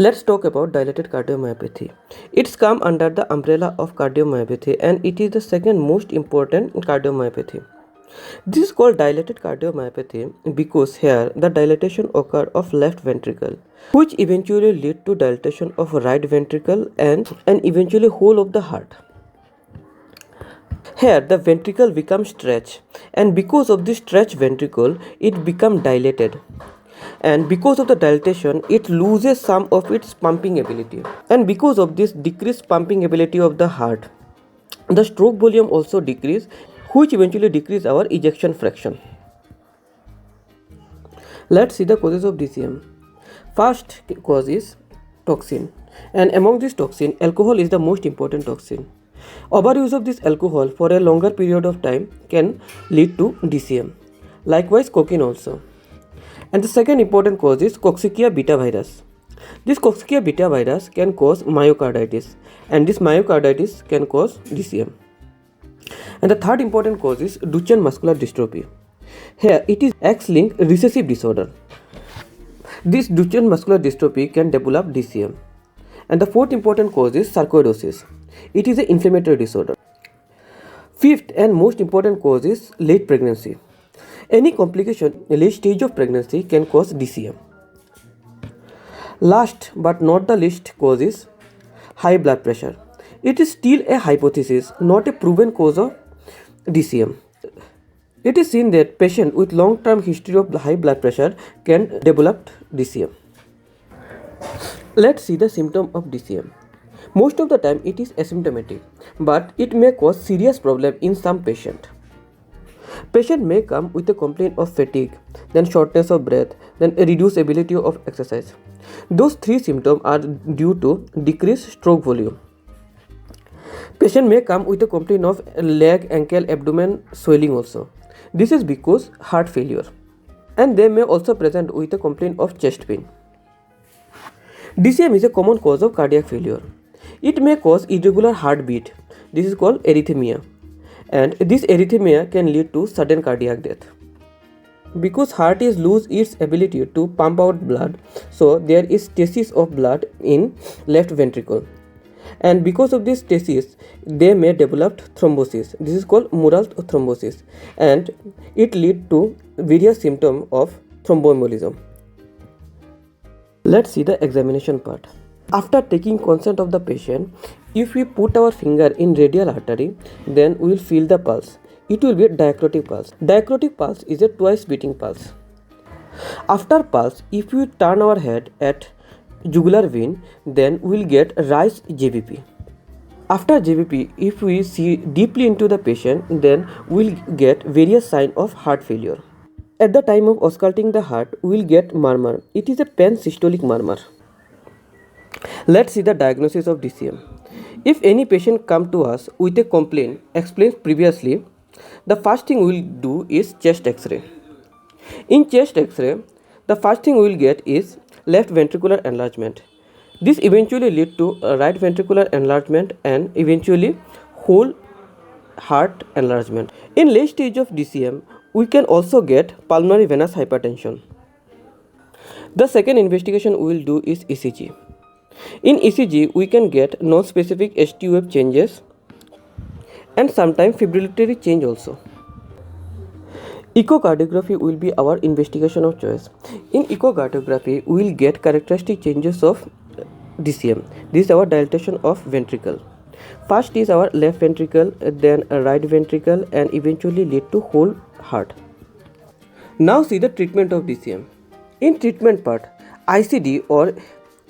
Let's talk about dilated cardiomyopathy. It's come under the umbrella of cardiomyopathy and it is the second most important cardiomyopathy. This is called dilated cardiomyopathy because here the dilatation occurs of left ventricle, which eventually lead to dilatation of right ventricle and eventually whole of the heart. Here the ventricle becomes stretched, and because of this stretched ventricle it becomes dilated, and because of the dilatation it loses some of its pumping ability, and because of this decreased pumping ability of the heart the stroke volume also decrease, which eventually decrease our ejection fraction. Let's see the causes of DCM. First cause is toxin, and among this toxin alcohol is the most important toxin. Overuse of this alcohol for a longer period of time can lead to DCM. Likewise cocaine also. And the second important cause is Coxiella beta virus. This Coxiella beta virus can cause myocarditis, and this myocarditis can cause DCM. And the third important cause is Duchenne muscular dystrophy. Here it is X-linked recessive disorder. This Duchenne muscular dystrophy can develop DCM. And the fourth important cause is sarcoidosis. It is an inflammatory disorder. Fifth and most important cause is late pregnancy. Any complication in late stage of pregnancy can cause DCM. Last but not the least cause is high blood pressure. It is still a hypothesis, not a proven cause of DCM. It is seen that patients with long-term history of high blood pressure can develop DCM. Let's see the symptom of DCM. Most of the time it is asymptomatic, but it may cause serious problem in some patient. Patient may come with a complaint of fatigue, then shortness of breath, then a reduced ability of exercise. Those three symptoms are due to decreased stroke volume. Patient may come with a complaint of leg, ankle, abdomen swelling also. This is because heart failure. And they may also present with a complaint of chest pain. DCM is a common cause of cardiac failure. It may cause irregular heartbeat. This is called arrhythmia. And this arrhythmia can lead to sudden cardiac death. Because heart is lose its ability to pump out blood, so there is stasis of blood in left ventricle. And because of this stasis, they may develop thrombosis. This is called mural thrombosis, and it lead to various symptoms of thromboembolism. Let's see the examination part. After taking consent of the patient, if we put our finger in radial artery, then we will feel the pulse. It will be a diacrotic pulse. Diacrotic pulse is a twice beating pulse. After pulse, if we turn our head at jugular vein, then we will get rise JVP. After JVP, if we see deeply into the patient, then we will get various signs of heart failure. At the time of ausculting the heart, we will get murmur. It is a pansystolic murmur. Let's see the diagnosis of DCM. If any patient come to us with a complaint explained previously, the first thing we will do is chest X-ray. In chest X-ray, the first thing we will get is left ventricular enlargement. This eventually lead to right ventricular enlargement and eventually whole heart enlargement. In late stage of DCM, we can also get pulmonary venous hypertension. The second investigation we will do is ECG. In ECG, we can get non-specific ST wave changes and sometimes fibrillatory change also. Echocardiography will be our investigation of choice. In echocardiography, we will get characteristic changes of DCM. This is our dilatation of ventricle. First is our left ventricle, then right ventricle, and eventually lead to whole heart. Now see the treatment of DCM. In treatment part, ICD or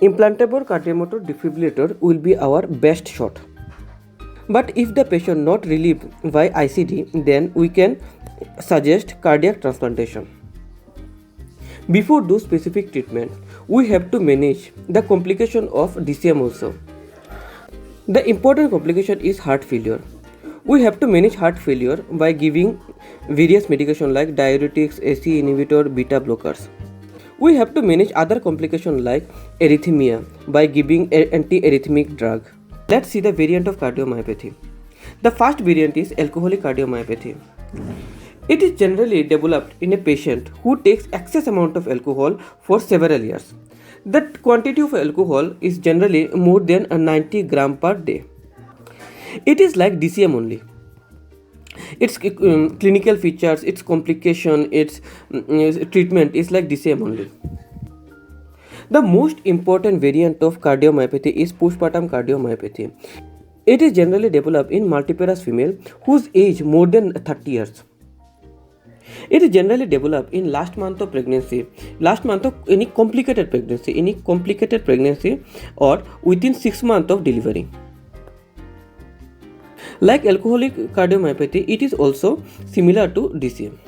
implantable cardiomotor defibrillator will be our best shot. But if the patient not relieved by ICD, then we can suggest cardiac transplantation. Before do specific treatment, we have to manage the complication of DCM also. The important complication is heart failure. We have to manage heart failure by giving various medication like diuretics, ACE inhibitor, beta blockers. We have to manage other complications like arrhythmia by giving anti-arrhythmic drug. Let's see the variant of cardiomyopathy. The first variant is alcoholic cardiomyopathy. It is generally developed in a patient who takes excess amount of alcohol for several years. The quantity of alcohol is generally more than 90 gram per day. It is like DCM only. Its clinical features, its complication, its treatment is like DCM only. The most important variant of cardiomyopathy is postpartum cardiomyopathy. It is generally developed in multiparous female whose age more than 30 years. It is generally developed in last month of pregnancy, last month of any complicated pregnancy, or within 6 months of delivery. Like alcoholic cardiomyopathy, it is also similar to DCM.